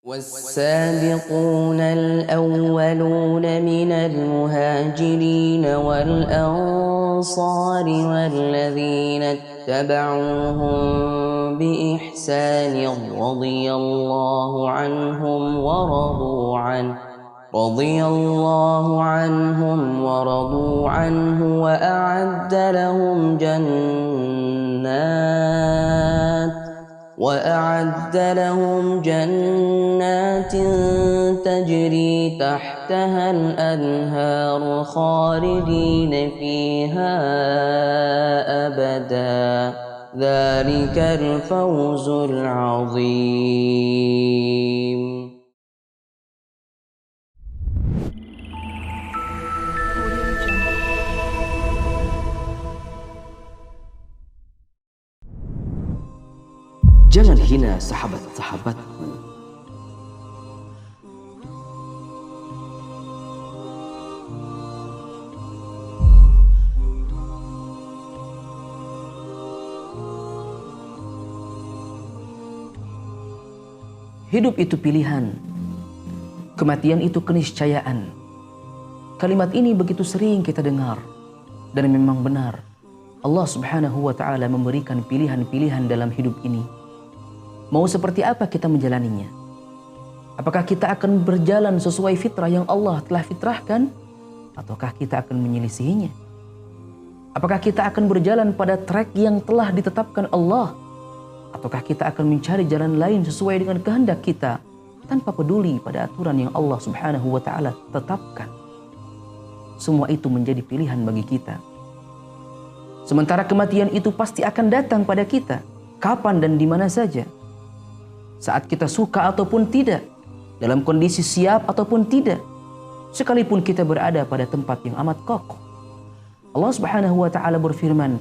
والسابقون الأولون من المهاجرين والأنصار والذين اتبعوهم بإحسان رضي الله عنهم ورضوا عنه وأعد لهم جنات تجري تحتها الأنهار خالدين فيها أبدا ذلك الفوز العظيم. Jangan hina sahabat-sahabatku. Hidup itu pilihan, kematian itu keniscayaan. Kalimat ini begitu sering kita dengar, dan memang benar. Allah Subhanahu wa Ta'ala memberikan pilihan-pilihan dalam hidup ini. Mau seperti apa kita menjalaninya? Apakah kita akan berjalan sesuai fitrah yang Allah telah fitrahkan? Ataukah kita akan menyelisihinya? Apakah kita akan berjalan pada trek yang telah ditetapkan Allah? Ataukah kita akan mencari jalan lain sesuai dengan kehendak kita, tanpa peduli pada aturan yang Allah Subhanahu wa Ta'ala tetapkan? Semua itu menjadi pilihan bagi kita. Sementara kematian itu pasti akan datang pada kita, kapan dan di mana saja. Saat kita suka ataupun tidak, dalam kondisi siap ataupun tidak, sekalipun kita berada pada tempat yang amat kokoh. Allah Subhanahu wa Ta'ala berfirman,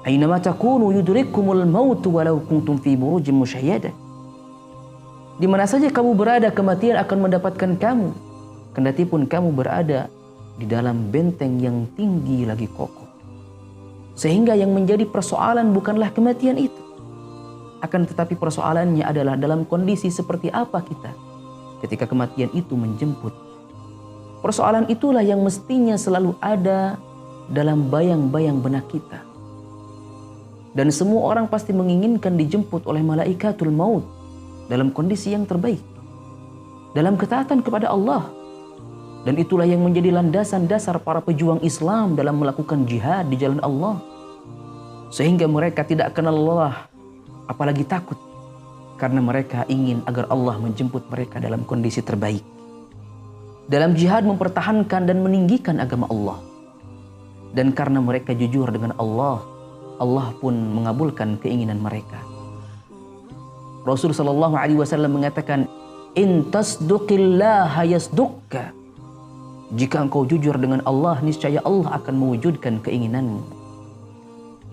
"Aynama takunu yudrikkumul maut walau kuntum fi burujin musyayyadah." Di mana saja kamu berada, kematian akan mendapatkan kamu, kendati pun kamu berada di dalam benteng yang tinggi lagi kokoh. Sehingga yang menjadi persoalan bukanlah kematian itu, akan tetapi persoalannya adalah dalam kondisi seperti apa kita ketika kematian itu menjemput. Persoalan itulah yang mestinya selalu ada dalam bayang-bayang benak kita. Dan semua orang pasti menginginkan dijemput oleh malaikatul maut dalam kondisi yang terbaik, dalam ketaatan kepada Allah. Dan itulah yang menjadi landasan dasar para pejuang Islam dalam melakukan jihad di jalan Allah. Sehingga mereka tidak kenal lelah, apalagi takut, karena mereka ingin agar Allah menjemput mereka dalam kondisi terbaik. Dalam jihad mempertahankan dan meninggikan agama Allah. Dan karena mereka jujur dengan Allah, Allah pun mengabulkan keinginan mereka. Rasul sallallahu alaihi wasallam mengatakan, "In tasduqillaha yasduqka." Jika engkau jujur dengan Allah, niscaya Allah akan mewujudkan keinginanmu.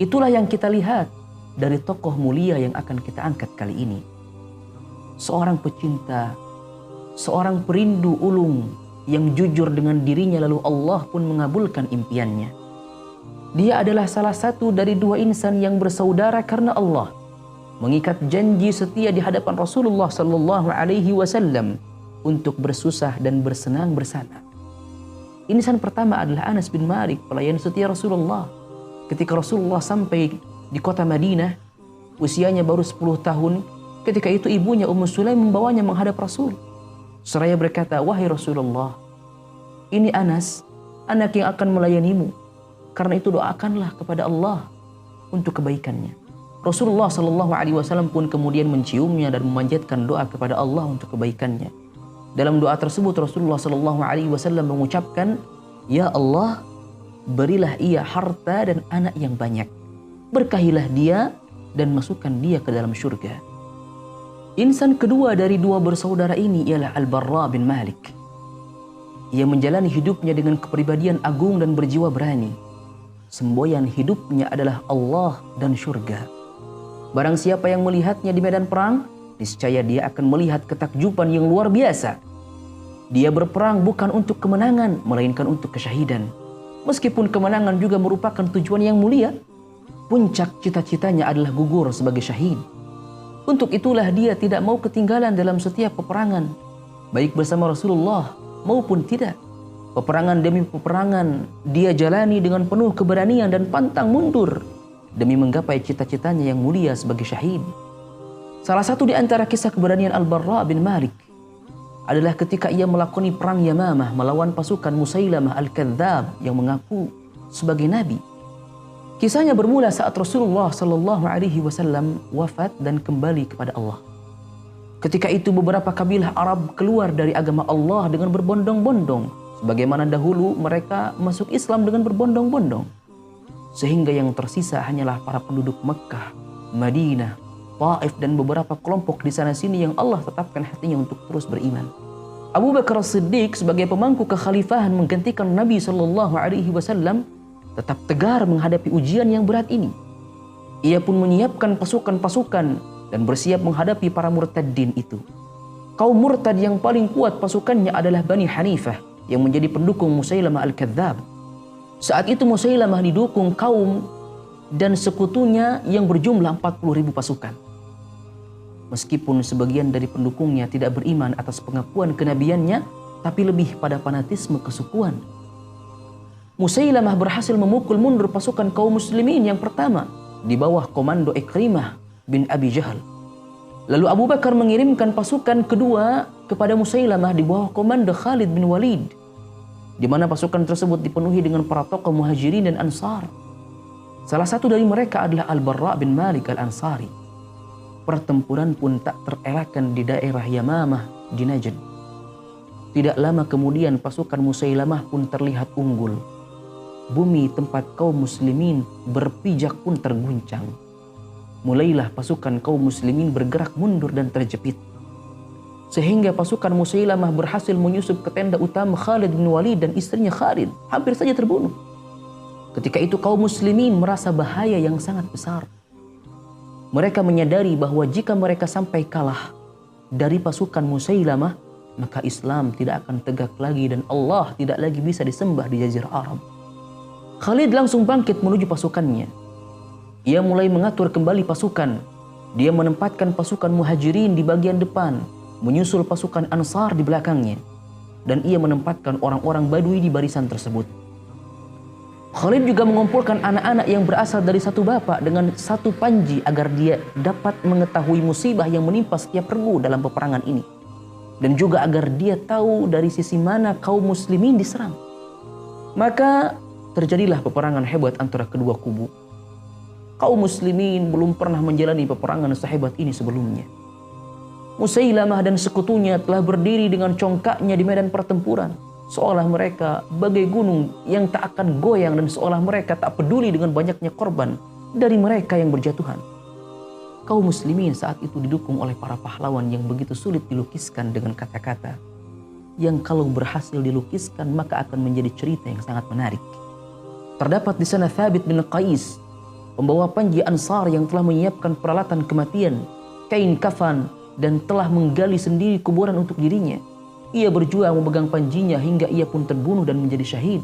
Itulah yang kita lihat dari tokoh mulia yang akan kita angkat kali ini. Seorang pecinta, seorang perindu ulung yang jujur dengan dirinya, lalu Allah pun mengabulkan impiannya. Dia adalah salah satu dari dua insan yang bersaudara karena Allah, mengikat janji setia di hadapan Rasulullah sallallahu alaihi wasallam untuk bersusah dan bersenang bersama. Insan pertama adalah Anas bin Malik, pelayan setia Rasulullah. Ketika Rasulullah sampai di kota Madinah, usianya baru 10 tahun, ketika itu ibunya Ummu Sulaim membawanya menghadap Rasul. Seraya berkata, "Wahai Rasulullah, ini Anas, anak yang akan melayanimu. Karena itu doakanlah kepada Allah untuk kebaikannya." Rasulullah Shallallahu Alaihi Wasallam pun kemudian menciumnya dan memanjatkan doa kepada Allah untuk kebaikannya. Dalam doa tersebut Rasulullah Shallallahu Alaihi Wasallam mengucapkan, "Ya Allah, berilah ia harta dan anak yang banyak. Berkahilah dia dan masukkan dia ke dalam surga." Insan kedua dari dua bersaudara ini ialah Al-Barra bin Malik. Ia menjalani hidupnya dengan kepribadian agung dan berjiwa berani. Semboyan hidupnya adalah Allah dan surga. Barang siapa yang melihatnya di medan perang, niscaya dia akan melihat ketakjuban yang luar biasa. Dia berperang bukan untuk kemenangan, melainkan untuk kesyahidan. Meskipun kemenangan juga merupakan tujuan yang mulia, puncak cita-citanya adalah gugur sebagai syahid. Untuk itulah dia tidak mau ketinggalan dalam setiap peperangan, baik bersama Rasulullah maupun tidak. Peperangan demi peperangan dia jalani dengan penuh keberanian dan pantang mundur demi menggapai cita-citanya yang mulia sebagai syahid. Salah satu di antara kisah keberanian Al-Barra bin Malik adalah ketika ia melakoni perang Yamamah melawan pasukan Musailamah Al-Kadzab yang mengaku sebagai nabi. Kisahnya bermula saat Rasulullah Shallallahu Alaihi Wasallam wafat dan kembali kepada Allah. Ketika itu beberapa kabilah Arab keluar dari agama Allah dengan berbondong-bondong, sebagaimana dahulu mereka masuk Islam dengan berbondong-bondong. Sehingga yang tersisa hanyalah para penduduk Mekkah, Madinah, Taif dan beberapa kelompok di sana sini yang Allah tetapkan hatinya untuk terus beriman. Abu Bakar As-Siddiq sebagai pemangku kekhalifahan menggantikan Nabi Shallallahu Alaihi Wasallam tetap tegar menghadapi ujian yang berat ini. Ia pun menyiapkan pasukan-pasukan dan bersiap menghadapi para murtadin itu. Kaum murtad yang paling kuat pasukannya adalah Bani Hanifah yang menjadi pendukung Musailamah Al-Kadzab. Saat itu Musailamah didukung kaum dan sekutunya yang berjumlah 40.000 pasukan. Meskipun sebagian dari pendukungnya tidak beriman atas pengakuan kenabiannya, tapi lebih pada fanatisme kesukuan. Musailamah berhasil memukul mundur pasukan kaum muslimin yang pertama di bawah komando Ikrimah bin Abi Jahal. Lalu Abu Bakar mengirimkan pasukan kedua kepada Musailamah di bawah komando Khalid bin Walid, di mana pasukan tersebut dipenuhi dengan para tokoh Muhajirin dan Ansar. Salah satu dari mereka adalah Al-Barra bin Malik Al-Ansari. Pertempuran pun tak terelakkan di daerah Yamamah di Najd. Tidak lama kemudian pasukan Musailamah pun terlihat unggul. Bumi tempat kaum muslimin berpijak pun terguncang. Mulailah pasukan kaum muslimin bergerak mundur dan terjepit. Sehingga pasukan Musailamah berhasil menyusup ke tenda utama Khalid bin Walid dan istrinya Khalid, hampir saja terbunuh. Ketika itu kaum muslimin merasa bahaya yang sangat besar. Mereka menyadari bahwa jika mereka sampai kalah dari pasukan Musailamah, maka Islam tidak akan tegak lagi dan Allah tidak lagi bisa disembah di Jazirah Arab. Khalid langsung bangkit menuju pasukannya. Ia mulai mengatur kembali pasukan. Dia menempatkan pasukan Muhajirin di bagian depan, menyusul pasukan Ansar di belakangnya, dan ia menempatkan orang-orang Badui di barisan tersebut. Khalid juga mengumpulkan anak-anak yang berasal dari satu bapak dengan satu panji agar dia dapat mengetahui musibah yang menimpa setiap regu dalam peperangan ini, dan juga agar dia tahu dari sisi mana kaum muslimin diserang. Maka terjadilah peperangan hebat antara kedua kubu. Kaum muslimin belum pernah menjalani peperangan sehebat ini sebelumnya. Musailamah dan sekutunya telah berdiri dengan congkaknya di medan pertempuran, seolah mereka bagai gunung yang tak akan goyang dan seolah mereka tak peduli dengan banyaknya korban dari mereka yang berjatuhan. Kaum muslimin saat itu didukung oleh para pahlawan yang begitu sulit dilukiskan dengan kata-kata, yang kalau berhasil dilukiskan maka akan menjadi cerita yang sangat menarik. Terdapat di sana Thabit bin Qais, pembawa panji Ansar yang telah menyiapkan peralatan kematian, kain kafan, dan telah menggali sendiri kuburan untuk dirinya. Ia berjuang memegang panjinya hingga ia pun terbunuh dan menjadi syahid.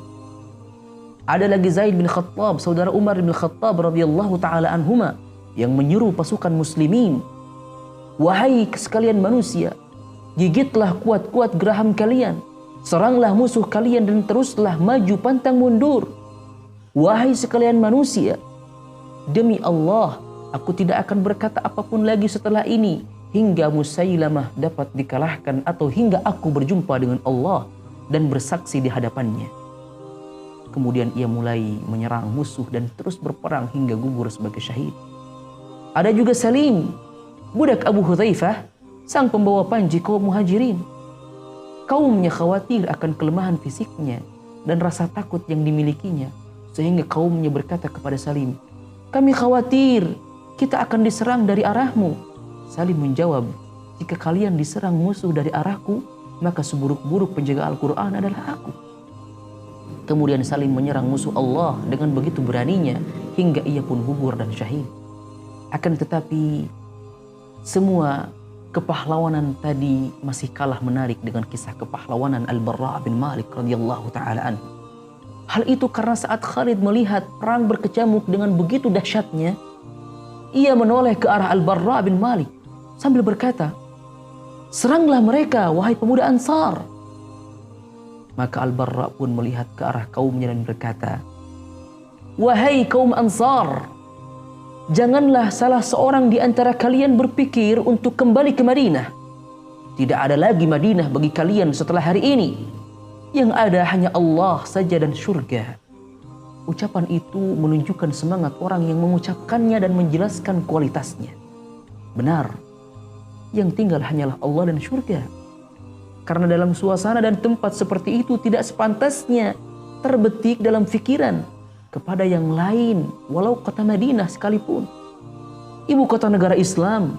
Ada lagi Zaid bin Khattab, saudara Umar bin Khattab radhiyallahu taala anhuma, yang menyuruh pasukan muslimin, "Wahai sekalian manusia, gigitlah kuat-kuat geraham kalian, seranglah musuh kalian dan teruslah maju pantang mundur. Wahai sekalian manusia, demi Allah, aku tidak akan berkata apapun lagi setelah ini hingga Musailamah dapat dikalahkan atau hingga aku berjumpa dengan Allah dan bersaksi di hadapannya." Kemudian ia mulai menyerang musuh dan terus berperang hingga gugur sebagai syahid. Ada juga Salim, budak Abu Hudzaifah, sang pembawa panji kaum Muhajirin. Kaumnya khawatir akan kelemahan fisiknya dan rasa takut yang dimilikinya, sehingga kaumnya berkata kepada Salim, "Kami khawatir kita akan diserang dari arahmu." Salim menjawab, "Jika kalian diserang musuh dari arahku, maka seburuk-buruk penjaga Al-Quran adalah aku." Kemudian Salim menyerang musuh Allah dengan begitu beraninya hingga ia pun gugur dan syahid. Akan tetapi semua kepahlawanan tadi masih kalah menarik dengan kisah kepahlawanan Al-Barra bin Malik radhiyallahu taala anhu. Hal itu karena saat Khalid melihat perang berkecamuk dengan begitu dahsyatnya, ia menoleh ke arah Al-Barra bin Malik sambil berkata, "Seranglah mereka, wahai pemuda Ansar." Maka Al-Barra pun melihat ke arah kaumnya dan berkata, "Wahai kaum Ansar, janganlah salah seorang di antara kalian berpikir untuk kembali ke Madinah. Tidak ada lagi Madinah bagi kalian setelah hari ini. Yang ada hanya Allah saja dan surga." Ucapan itu menunjukkan semangat orang yang mengucapkannya dan menjelaskan kualitasnya. Benar, yang tinggal hanyalah Allah dan surga. Karena dalam suasana dan tempat seperti itu tidak sepantasnya terbetik dalam fikiran kepada yang lain, walau kota Madinah sekalipun. Ibu kota negara Islam,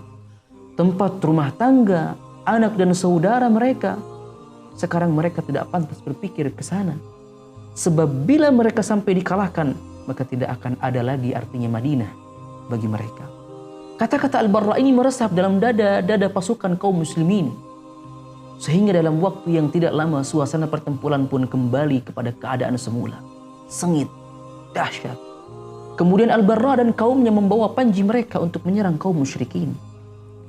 tempat rumah tangga, anak dan saudara mereka. Sekarang mereka tidak pantas berpikir ke sana. Sebab bila mereka sampai dikalahkan, maka tidak akan ada lagi artinya Madinah bagi mereka. Kata-kata Al-Barra ini meresap dalam dada pasukan kaum muslimin. Sehingga dalam waktu yang tidak lama suasana pertempuran pun kembali kepada keadaan semula. Sengit, dahsyat. Kemudian Al-Barra dan kaumnya membawa panji mereka untuk menyerang kaum musyrikin.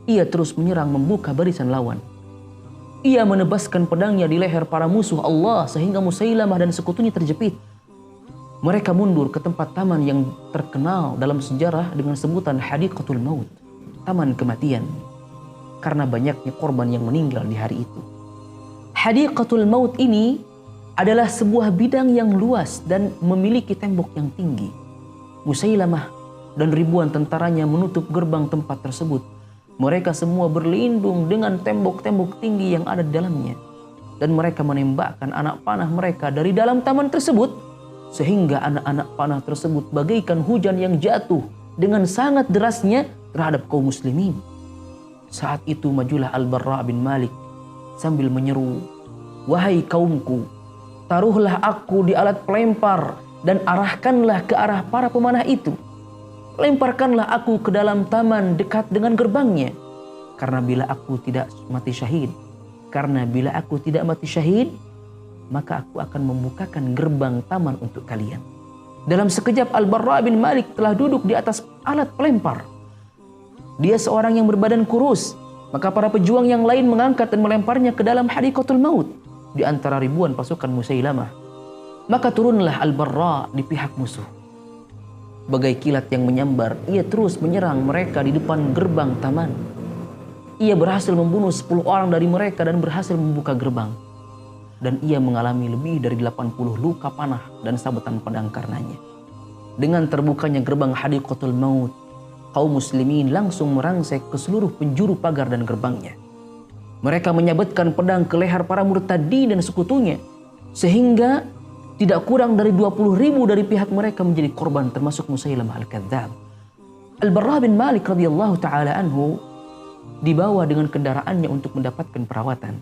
Ia terus menyerang membuka barisan lawan. Ia menebaskan pedangnya di leher para musuh Allah sehingga Musailamah dan sekutunya terjepit. Mereka mundur ke tempat taman yang terkenal dalam sejarah dengan sebutan Hadiqatul Maut, taman kematian, karena banyaknya korban yang meninggal di hari itu. Hadiqatul Maut ini adalah sebuah bidang yang luas dan memiliki tembok yang tinggi. Musailamah dan ribuan tentaranya menutup gerbang tempat tersebut. Mereka semua berlindung dengan tembok-tembok tinggi yang ada di dalamnya. Dan mereka menembakkan anak panah mereka dari dalam taman tersebut, sehingga anak-anak panah tersebut bagaikan hujan yang jatuh dengan sangat derasnya terhadap kaum muslimin. Saat itu majulah Al-Barra bin Malik sambil menyeru, "Wahai kaumku, taruhlah aku di alat pelempar dan arahkanlah ke arah para pemanah itu. Lemparkanlah aku ke dalam taman dekat dengan gerbangnya. Karena bila aku tidak mati syahid, maka aku akan membukakan gerbang taman untuk kalian." Dalam sekejap Al-Barra bin Malik telah duduk di atas alat pelempar. Dia seorang yang berbadan kurus, maka para pejuang yang lain mengangkat dan melemparnya ke dalam Hadiqatul Maut di antara ribuan pasukan Musailamah. Maka turunlah Al-Barra di pihak musuh. Bagai kilat yang menyambar, ia terus menyerang mereka di depan gerbang taman. Ia berhasil membunuh 10 orang dari mereka dan berhasil membuka gerbang. Dan ia mengalami lebih dari 80 luka panah dan sabetan pedang karenanya. Dengan terbukanya gerbang Hadiqatul Maut, kaum muslimin langsung merangsek ke seluruh penjuru pagar dan gerbangnya. Mereka menyabetkan pedang ke leher para murtadin dan sekutunya, sehingga tidak kurang dari 20.000 dari pihak mereka menjadi korban, termasuk Musailamah Al-Kadzdzab. Al-Barra bin Malik radhiyallahu taala anhu dibawa dengan kendaraannya untuk mendapatkan perawatan.